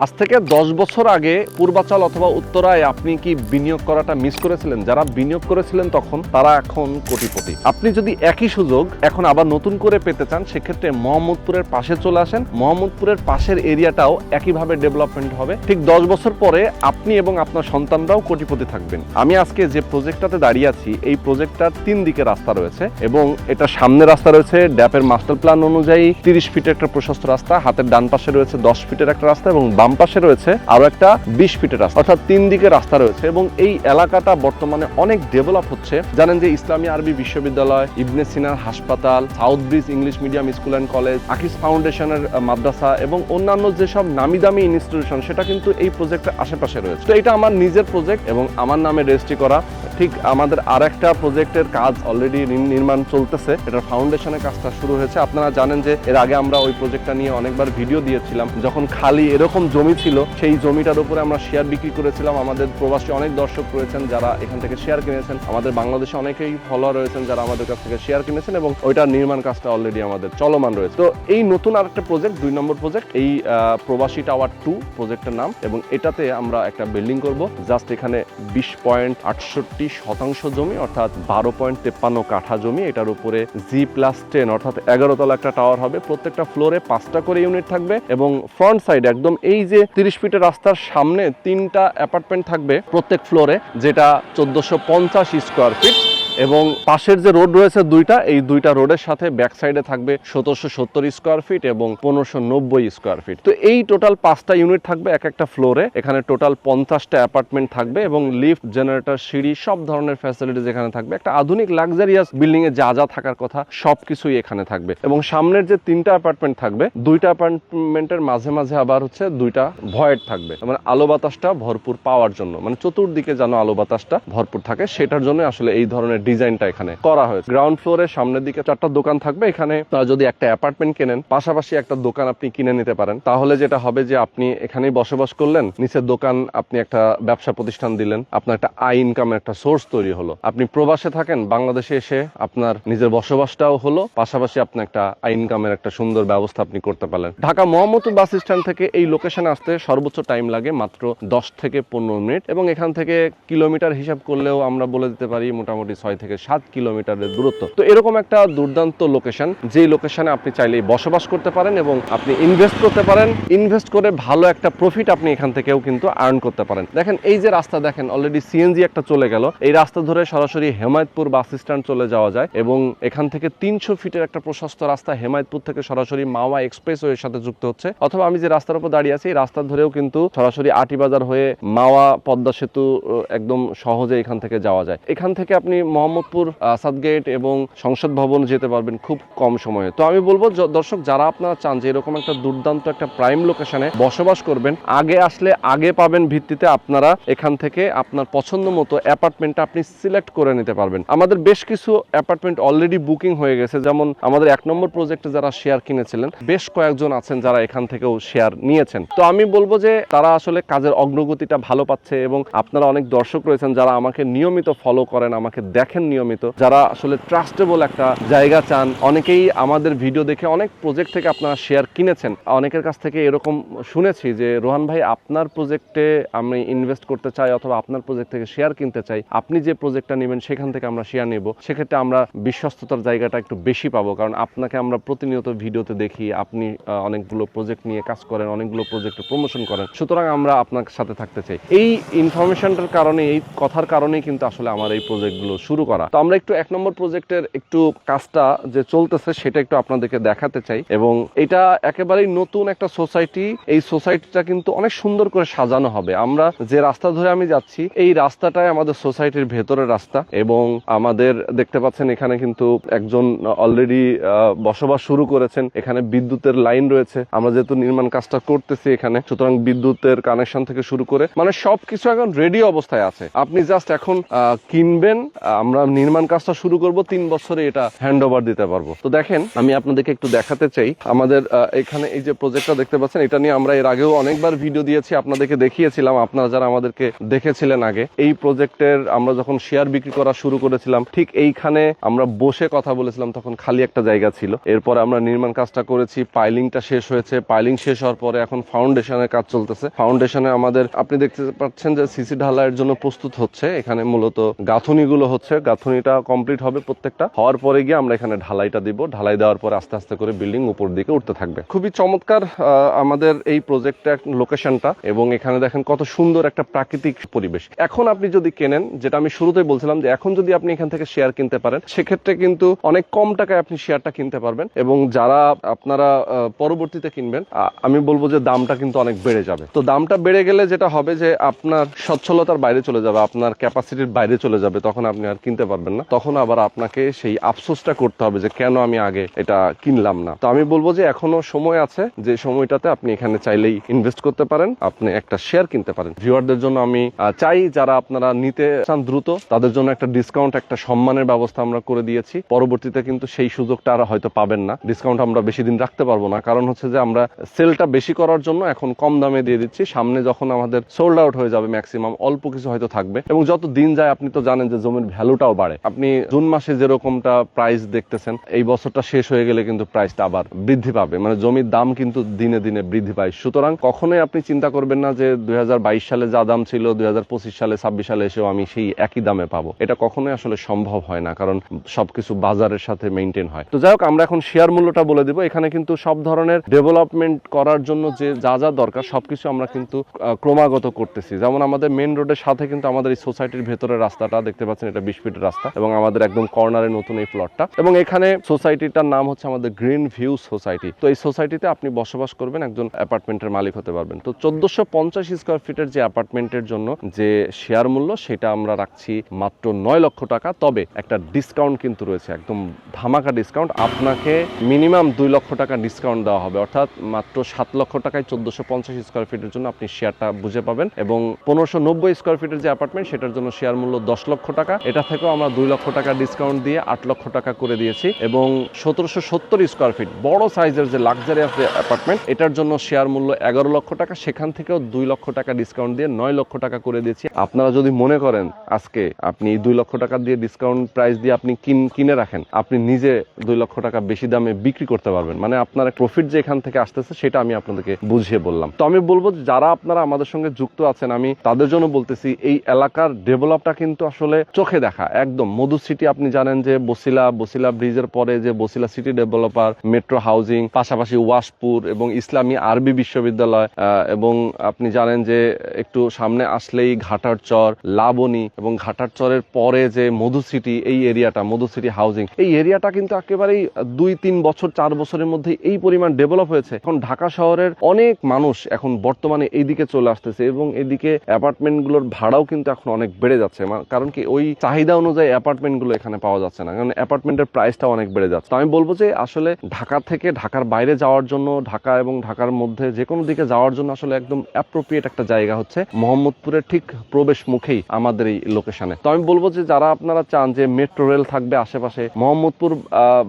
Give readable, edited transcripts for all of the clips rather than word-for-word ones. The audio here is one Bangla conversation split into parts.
আজ থেকে 10 বছর আগে পূর্বাচল অথবা উত্তরায় আপনি কি বিনিয়োগ করাটা মিস করেছিলেন? যারা বিনিয়োগ করেছিলেন তখন তারা এখন কোটিপতি। আপনি যদি একই সুযোগ এখন আবার নতুন করে পেতে চান, সেক্ষেত্রে মোহাম্মদপুরের পাশে চলে আসেন। মোহাম্মদপুরের পাশের এরিয়াটাও একইভাবে ডেভেলপমেন্ট হবে। ঠিক 10 বছর পরে আপনি এবং আপনার সন্তানরাও কোটিপতি থাকবেন। আমি আজকে যে প্রজেক্টটাতে দাঁড়িয়ে আছি, এই প্রজেক্টটার 3 দিকে রাস্তা রয়েছে এবং এটা সামনে রাস্তা রয়েছে ড্যাপের মাস্টার প্ল্যান অনুযায়ী 30 ফিটের একটা প্রশস্ত রাস্তা, হাতের ডান পাশে রয়েছে 10 ফিটের একটা রাস্তা এবং বাম পাশে রয়েছে আরো একটা 20 ফিটের রাস্তা, অর্থাৎ 3 দিকে রাস্তা রয়েছে। এবং এই এলাকাটা বর্তমানে অনেক ডেভেলপ হচ্ছে। জানেন যে ইসলামী আরবি বিশ্ববিদ্যালয়, ইবনে সিনার হাসপাতাল, south bridge English medium school and college, আকিস ফাউন্ডেশনের মাদ্রাসা এবং অন্যান্য যেসব নামি দামি ইনস্টিটিউশন সেটা কিন্তু এই প্রজেক্টের আশেপাশে রয়েছে। তো এটা আমার নিজের প্রজেক্ট এবং আমার নামে রেজিস্ট্রি করা। ঠিক আমাদের আরেকটা প্রজেক্টের কাজ অলরেডি নির্মাণ চলতেছে, এটার ফাউন্ডেশনের কাজটা শুরু হয়েছে। আপনারা জানেন যে এর আগে আমরা ওই প্রজেক্টটা নিয়ে অনেকবার ভিডিও দিয়েছিলাম। যখন খালি এরকম জমি ছিল, সেই জমিটার উপরে আমরা শেয়ার বিক্রি করেছিলাম। আমাদের প্রবাসী অনেক দর্শক রয়েছেন যারা এখান থেকে শেয়ার কিনেছেন, আমাদের বাংলাদেশে অনেকেই ফলোয়ার রয়েছেন যারা আমাদের কাছ থেকে শেয়ার কিনেছেন এবং ওইটার নির্মাণ কাজটা অলরেডি আমাদের চলমান রয়েছে। তো এই নতুন আরেকটা প্রজেক্ট, 2 নম্বর প্রজেক্ট, এই প্রবাসী টাওয়ার 2 প্রজেক্টের নাম, এবং এটাতে আমরা একটা বিল্ডিং করব। জাস্ট এখানে 20.68% জমি, অর্থাৎ 12.53 কাঠা জমি। এটার উপরে G+10 অর্থাৎ 11 তলা একটা টাওয়ার হবে। প্রত্যেকটা ফ্লোরে 5টা করে ইউনিট থাকবে এবং ফ্রন্ট সাইড একদম এই যে 30 ফিটের রাস্তার সামনে 3টা অ্যাপার্টমেন্ট থাকবে প্রত্যেক ফ্লোরে, যেটা 1450 স্কোয়ার ফিট। এবং পাশের যে রোড রয়েছে 2টা, এই 2টা রোডের সাথে ব্যাক সাইডে থাকবে 1770 স্কোয়ার ফিট এবং 1590 স্কোয়ার ফিট। তো এই টোটাল 5টা ইউনিট থাকবে এক একটা ফ্লোরে। এখানে টোটাল 50টা অ্যাপার্টমেন্ট থাকবে এবং লিফট, জেনারেটর, সিঁড়ি, সব ধরনের ফ্যাসিলিটিস এখানে থাকবে। একটা আধুনিক লাক্সারিয়াস বিল্ডিং এ যা যা থাকার কথা সবকিছুই এখানে থাকবে। এবং সামনের যে 3টা অ্যাপার্টমেন্ট থাকবে, 2টা অ্যাপার্টমেন্টের মাঝে মাঝে আবার হচ্ছে 2টা ভয়েড থাকবে, মানে আলো বাতাসটা ভরপুর পাওয়ার জন্য, মানে চতুর্দিকে যেন আলো বাতাসটা ভরপুর থাকে সেটার জন্য আসলে এই ধরনের ডিজাইনটা এখানে করা হয়েছে। গ্রাউন্ড ফ্লোরে সামনের দিকে 4টা দোকান থাকবে। এখানে যদি একটা অ্যাপার্টমেন্ট কেনেন, পাশাপাশি একটা দোকান আপনি কিনে নিতে পারেন। তাহলে যেটা হবে যে আপনি এখানেই বসবাস করলেন, নিচের দোকান আপনি একটা ব্যবসা প্রতিষ্ঠান দিলেন, আপনার একটা আয় ইনকামের একটা সোর্স তৈরি হলো। আপনি প্রবাসে থাকেন, বাংলাদেশে এসে আপনার নিজের বসবাসটাও হলো, পাশাপাশি আপনি একটা আয় ইনকামের একটা সুন্দর ব্যবস্থা আপনি করতে পারলেন। ঢাকা মোহাম্মদপুর বাস স্ট্যান্ড থেকে এই লোকেশনে আসতে সর্বোচ্চ টাইম লাগে মাত্র 10 থেকে 15 মিনিট এবং এখান থেকে কিলোমিটার হিসাব করলেও আমরা বলে দিতে পারি মোটামুটি 6 থেকে 7 কিলোমিটারের দূরত্ব। তো এরকম একটা দুর্দান্ত লোকেশন, যে লোকেশনে আপনি চাইলেই বসবাস করতে পারেন এবং আপনি ইনভেস্ট করতে পারেন। ইনভেস্ট করে ভালো একটা প্রফিট আপনি এখান থেকেও কিন্তু আর্ন করতে পারেন। দেখেন এই যে রাস্তা, দেখেন অলরেডি সিএনজি একটা চলে গেল। এই রাস্তা ধরে সরাসরি হেমায়তপুর বাস স্ট্যান্ড চলে যাওয়া যায় এবং এখান থেকে 300 ফিটের একটা প্রশস্ত রাস্তা হেমায়তপুর থেকে সরাসরি মাওয়া এক্সপ্রেসওয়ের সাথে যুক্ত হচ্ছে। অথবা আমি যে রাস্তার উপর দাঁড়িয়ে আছি, এই রাস্তা ধরেও কিন্তু সরাসরি আটিবাজার হয়ে মাওয়া পদ্মা সেতু একদম সহজে এখান থেকে যাওয়া যায়। এখান থেকে আপনি মোহাম্মদপুর সাদগেট এবং সংসদ ভবন যেতে পারবেন খুব কম সময়ে। তো আমি বলবো দর্শক, যারা আপনারা চান যে এরকম একটা দুর্দান্ত একটা প্রাইম লোকেশনে বসবাস করবেন, আগে আসলে আগে পাবেন ভিত্তিতে আপনারা এখান থেকে আপনার পছন্দ মতো অ্যাপার্টমেন্টটা আপনি সিলেক্ট করে নিতে পারবেন। আমাদের বেশ কিছু অ্যাপার্টমেন্ট অলরেডি বুকিং হয়ে গেছে, যেমন আমাদের 1 নম্বর প্রজেক্টে যারা শেয়ার কিনেছিলেন বেশ কয়েকজন আছেন যারা এখান থেকেও শেয়ার নিয়েছেন। তো আমি বলবো যে তারা আসলে কাজের অগ্রগতিটা ভালো পাচ্ছে এবং আপনারা অনেক দর্শক রয়েছেন যারা আমাকে নিয়মিত ফলো করেন, আমাকে দেখেন নিয়মিত, যারা আসলে ট্রাস্টেবল একটা জায়গা চান। অনেকেই আমাদের ভিডিও দেখে অনেক প্রজেক্ট থেকে আপনারা শেয়ার কিনেছেন। অনেকের কাছ থেকে এরকম শুনেছি যে রোহান ভাই, আপনার প্রজেক্টে আমি ইনভেস্ট করতে চাই অথবা আপনার প্রজেক্ট থেকে শেয়ার কিনতে চাই, আপনি যে প্রজেক্টটা নেবেন সেখান থেকে আমরা শেয়ার নেব। সেক্ষেত্রে আমরা বিশ্বস্ততার জায়গাটা একটু বেশি পাবো, কারণ আপনাকে আমরা প্রতিনিয়ত ভিডিওতে দেখি, আপনি অনেকগুলো প্রজেক্ট নিয়ে কাজ করেন, অনেকগুলো প্রজেক্টের প্রমোশন করেন। সুতরাং আমরা আপনার সাথে থাকতে চাই। এই ইনফরমেশনটার কারণে, এই কথার কারণেই কিন্তু আসলে আমার এই প্রজেক্টগুলো শুরু করা। তো আমরা একটু 1 নম্বর প্রজেক্টের একটু কাজটা যে চলতেছে সেটা একটু আপনাদেরকে দেখাতে চাই। এবং এটা একেবারেই নতুন একটা সোসাইটি। এই সোসাইটিটা কিন্তু অনেক সুন্দর করে সাজানো হবে। আমরা যে রাস্তা ধরে আমি যাচ্ছি, এই রাস্তাটাই আমাদের সোসাইটির ভেতরের রাস্তা এবং আমাদের দেখতে পাচ্ছেন এখানে কিন্তু একজন অলরেডি বসবাস শুরু করেছেন। এখানে বিদ্যুতের লাইন রয়েছে, আমরা যেহেতু নির্মাণ কাজটা করতেছি এখানে, সুতরাং বিদ্যুতের কানেকশন থেকে শুরু করে মানে সবকিছু এখন রেডি অবস্থায় আছে। আপনি জাস্ট এখন কিনবেন, আমরা আমরা নির্মাণ কাজটা শুরু করব 3 বছরে এটা হ্যান্ড ওভার দিতে পারবো। তো দেখেন আমি আপনাদেরকে একটু দেখাতে চাই আমাদের এখানে এই যে প্রজেক্টটা দেখতে পাচ্ছেন, এটা নিয়ে আমরা এর আগেও অনেকবার ভিডিও দিয়েছি, আপনাদেরকে দেখিয়েছিলাম। আপনারা যারা আমাদেরকে দেখেছিলেন আগে, এই প্রজেক্টের আমরা যখন শেয়ার বিক্রি করা শুরু করেছিলাম ঠিক এইখানে আমরা বসে কথা বলেছিলাম, তখন খালি একটা জায়গা ছিল। এরপরে আমরা নির্মাণ কাজটা করেছি, পাইলিংটা শেষ হয়েছে, পাইলিং শেষ হওয়ার পরে এখন ফাউন্ডেশনের কাজ চলতেছে। ফাউন্ডেশনে আমাদের আপনি দেখতে পাচ্ছেন যে সিসি ঢালাইয়ের জন্য প্রস্তুত হচ্ছে, এখানে মূলত গাঁথুনিগুলো হচ্ছে, গাঁথুনিটা কমপ্লিট হবে প্রত্যেকটা, হওয়ার পরে গিয়ে আমরা এখানে ঢালাইটা দিব। ঢালাই দেওয়ার পরে আস্তে আস্তে করে বিল্ডিং উপর দিকে উঠতে থাকবে। খুবই চমৎকার আমাদের এই প্রজেক্টের লোকেশনটা, এবং এখানে দেখেন কত সুন্দর একটা প্রাকৃতিক পরিবেশ। এখন আপনি যদি কেনেন, যেটা আমি শুরুতেই বলছিলাম যে এখন যদি আপনি এখান থেকে শেয়ার কিনতে পারেন, সেক্ষেত্রে কিন্তু অনেক কম টাকায় আপনি শেয়ারটা কিনতে পারবেন। এবং যারা আপনারা পরবর্তীতে কিনবেন, আমি বলবো যে দামটা কিন্তু অনেক বেড়ে যাবে। তো দামটা বেড়ে গেলে যেটা হবে যে আপনার সচ্ছলতার বাইরে চলে যাবে, আপনার ক্যাপাসিটির বাইরে চলে যাবে, তখন আপনি আর কিনতে পারবেন না। তখন আবার আপনাকে সেই আফসোসটা করতে হবে যে কেন আমি আগে এটা কিনলাম না। তো আমি বলবো যে এখনো সময় আছে, যে সময়টাতে আপনি এখানে চাইলেই ইনভেস্ট করতে পারেন, আপনি একটা শেয়ার কিনতে পারেন। ভিউয়ারদের জন্য আমি চাই যারা আপনারা নিতে চান দ্রুত, তাদের জন্য একটা ডিসকাউন্ট, একটা সম্মানের ব্যবস্থা আমরা করে দিয়েছি। পরবর্তীতে কিন্তু সেই সুযোগটা আর হয়তো পাবেন না। ডিসকাউন্ট আমরা বেশি দিন রাখতে পারবো না, কারণ হচ্ছে যে আমরা সেলটা বেশি করার জন্য এখন কম দামে দিয়ে দিচ্ছি। সামনে যখন আমাদের সোল্ড আউট হয়ে যাবে, ম্যাক্সিমাম অল্প কিছু হয়তো থাকবে, এবং যত দিন যায় আপনি তো জানেন যে জমির ভ্যালুটাও বাড়ে। আপনি জুন মাসে যেরকমটা প্রাইস দেখতেছেন, এই বছরটা শেষ হয়ে গেলে কিন্তু প্রাইসটা আবার বৃদ্ধি পাবে, মানে জমির দাম কিন্তু দিনে দিনে বৃদ্ধি পায়। সুতরাং কখনোই আপনি চিন্তা করবেন না যে 2022 সালে যা দাম ছিল 2025 সালে 26 সালে এসেও আমি সেই একই দামে পাবো। এটা কখনোই আসলে সম্ভব হয় না, কারণ সবকিছু বাজারের সাথে মেইনটেইন হয়। তো যাই হোক, আমরা এখন শেয়ার মূল্যটা বলে দিব। এখানে কিন্তু সব ধরনের ডেভেলপমেন্ট করার জন্য যে যা যা দরকার সবকিছু আমরা কিন্তু ক্রমাগত করতেছি। যেমন আমাদের মেইন রোডের সাথে কিন্তু আমাদের এই সোসাইটির ভেতরের রাস্তাটা দেখতে পাচ্ছেন, এটা 20 ফিটের রাস্তা, এবং আমাদের একদম কর্নারে নতুন এই প্লটটা, এবং এখানে সোসাইটিটার নাম হচ্ছে আমাদের গ্রিন ভিউ সোসাইটি। তো এই সোসাইটিতে আপনি বসবাস করবেন, একজন অ্যাপার্টমেন্টের মালিক হতে পারবেন। তো 1450 স্কোয়ার ফিটের যে অ্যাপার্টমেন্টের জন্য যে শেয়ার মূল্য, সেটা আমরা রাখছি মাত্র 9 লক্ষ টাকা। তবে একটা ডিসকাউন্ট কিন্তু রয়েছে, একদম ধামাকা ডিসকাউন্ট। আপনাকে মিনিমাম 2 লক্ষ টাকা ডিসকাউন্ট দেওয়া হবে, অর্থাৎ মাত্র 7 লক্ষ টাকায় 1450 স্কোয়ার ফিটের জন্য আপনি শেয়ারটা বুঝে পাবেন। এবং 1590 স্কোয়ার ফিটের যে অ্যাপার্টমেন্ট, সেটার জন্য শেয়ার মূল্য 10 লক্ষ টাকা। এটা থেকেও আমরা 2 লক্ষ টাকা ডিসকাউন্ট দিয়ে 8 লক্ষ টাকা করে দিয়েছি। এবং 1770 স্কোয়ার ফিট বড় সাইজের যে লাক্সারিয়াস যে অ্যাপার্টমেন্ট, এটার জন্য শেয়ার মূল্য 11 লক্ষ টাকা। সেখান থেকেও 2 লক্ষ টাকা ডিসকাউন্ট দিয়ে 9 লক্ষ টাকা করে দিয়েছি। আপনারা যদি মনে করেন আজকে আপনি 2 লক্ষ টাকা দিয়ে ডিসকাউন্ট প্রাইস দিয়ে আপনি কিনে রাখেন, আপনি নিজে 2 লক্ষ টাকা বেশি দামে বিক্রি করতে পারবেন। মানে আপনার প্রফিট যে এখান থেকে আসতেছে, সেটা আমি আপনাদেরকে বুঝিয়ে বললাম। তো আমি বলবো যারা আপনারা আমাদের সঙ্গে যুক্ত আছেন, আমি তাদের জন্য বলতেছি, এই এলাকার ডেভেলপটা কিন্তু আসলে চোখে দেখা একদম। মধু সিটি আপনি জানেন যে বসিলা ব্রিজের পরে যে Basila city developer, metro housing, পাশাপাশি ওয়াশপুর এবং ইসলামী আরবি বিশ্ববিদ্যালয়, এবং আপনি জানেন যে একটু সামনে আসলেই ঘাটার চর, লাবণী, এবং ঘাটার চরের পরে যে মধু সিটি, এই এরিয়াটা মধু সিটি হাউজিং, এই এরিয়াটা কিন্তু একেবারেই 2-3 বছর 4 বছরের মধ্যে এই পরিমাণ ডেভেলপ হয়েছে। এখন ঢাকা শহরের অনেক মানুষ এখন বর্তমানে এইদিকে চলে আসতেছে, এবং এদিকে অ্যাপার্টমেন্টগুলোর ভাড়াও কিন্তু এখন অনেক বেড়ে যাচ্ছে। কারণ কি, ওই চাহিদা অনুযায়ী অ্যাপার্টমেন্টগুলো এখানে পাওয়া যাচ্ছে না, কারণ অ্যাপার্টমেন্টের প্রাইসটা অনেক বেড়ে যাচ্ছে। তো আমি বলবো যে আসলে ঢাকা থেকে ঢাকার বাইরে যাওয়ার জন্য, ঢাকা এবং ঢাকার মধ্যে যে কোনো দিকে যাওয়ার জন্য আসলে একদম অ্যাপ্রোপ্রিয়েট একটা জায়গা হচ্ছে মোহাম্মদপুরের ঠিক প্রবেশ মুখেই আমাদের এই লোকেশনে। তো আমি বলবো যে যারা আপনারা চান যে মেট্রো রেল থাকবে আশেপাশে, মোহাম্মদপুর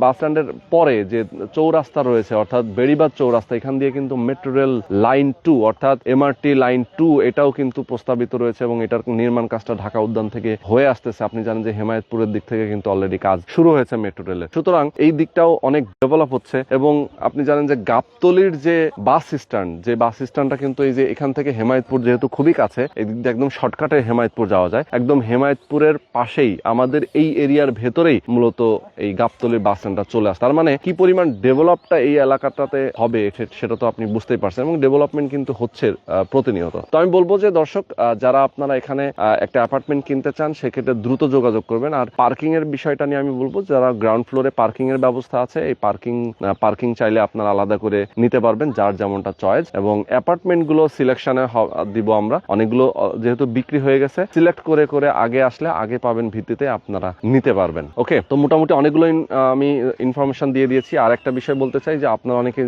বাস স্ট্যান্ডের পরে যে চৌরাস্তা রয়েছে, অর্থাৎ বেড়িবাঁধ চৌরাস্তা, এখান দিয়ে কিন্তু মেট্রো রেল লাইন 2 অর্থাৎ MRT লাইন 2 এটাও কিন্তু প্রস্তাবিত রয়েছে, এবং এটার নির্মাণ কাজটা ঢাকা উদ্যান থেকে হয়ে আসতেছে। আপনি জানেন যে হেমায়েতপুরের দিক থেকে কিন্তু অলরেডি কাজ শুরু হয়েছে মেট্রো রেলের। সুতরাং এই দিকটাও অনেক ডেভেলপ হচ্ছে। এবং আপনি জানেন যে গাবতলির যে বাস স্ট্যান্ডটা কিন্তু এই যে এখান থেকে হেমায়েতপুর যেহেতু খুবই কাছে, এই দিক দিয়ে একদম শর্টকাটে হেমায়েতপুর যাওয়া যায়। একদম হেমায়েতপুরের পাশেই আমাদের এই এরিয়ার ভেতরেই মূলত এই গাবতলির বাস স্ট্যান্ডটা চলে আসে। তার মানে কি পরিমাণ ডেভেলপটা এই এলাকাটাতে হবে সেটা তো আপনি বুঝতেই পারছেন, এবং ডেভেলপমেন্ট কিন্তু হচ্ছে প্রতিনিয়ত। তো আমি বলবো যে দর্শক, যারা আপনারা এখানে একটা অ্যাপার্টমেন্ট কিনতে চান, সেক্ষেত্রে দ্রুত যোগাযোগ করবেন। আর পার্কিং এর বিষয়টা নিয়ে আমি বলবো, যারা গ্রাউন্ড ফ্লোরে পার্কিং এর ব্যবস্থা আছে, এই পার্কিং চাইলে আপনারা আলাদা করে নিতে পারবেন, যার যেমনটা চয়েস। এবং অ্যাপার্টমেন্ট গুলো সিলেকশনে দিব আমরা, অনেকগুলো যেহেতু বিক্রি হয়ে গেছে, সিলেক্ট করে করে আগে আসলে আগে পাবেন ভিত্তিতে আপনারা নিতে পারবেন। ওকে, তো মোটামুটি অনেকগুলো আমি ইনফরমেশন দিয়ে দিয়েছি। আর একটা বিষয় বলতে চাই যে আপনারা অনেকে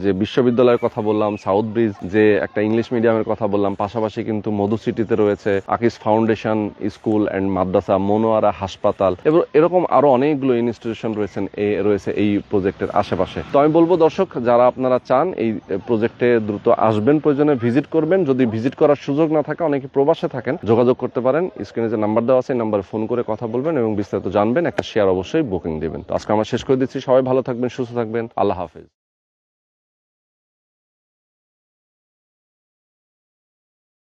যে বিশ্ববিদ্যালয়ের কথা বললাম, সাউথ ব্রিজ যে একটা ইংলিশ মিডিয়ামের কথা বললাম, পাশাপাশি কিন্তু মধু সিটিতে রয়েছে আকিস ফাউন্ডেশন স্কুল, স্কুল অ্যান্ড মাদ্রাসা, মনোয়ারা হাসপাতাল এবং এরকম আরো অনেকগুলো ইনস্টিটিউশন রয়েছে এই প্রজেক্টের আশেপাশে। তো আমি বলবো দর্শক, যারা আপনারা চান এই প্রজেক্টে দ্রুত আসবেন, প্রয়োজনে ভিজিট করবেন। যদি ভিজিট করার সুযোগ না থাকে, অনেকে প্রবাসে থাকেন, যোগাযোগ করতে পারেন। স্ক্রিনে যে নাম্বার দেওয়া আছে এই নাম্বারে ফোন করে কথা বলবেন এবং বিস্তারিত জানবেন। একটা শেয়ার অবশ্যই বুকিং দিবেন। তো আজকে আমরা শেষ করে দিচ্ছি। সবাই ভালো থাকবেন, সুস্থ থাকবেন। আল্লাহ হাফেজ।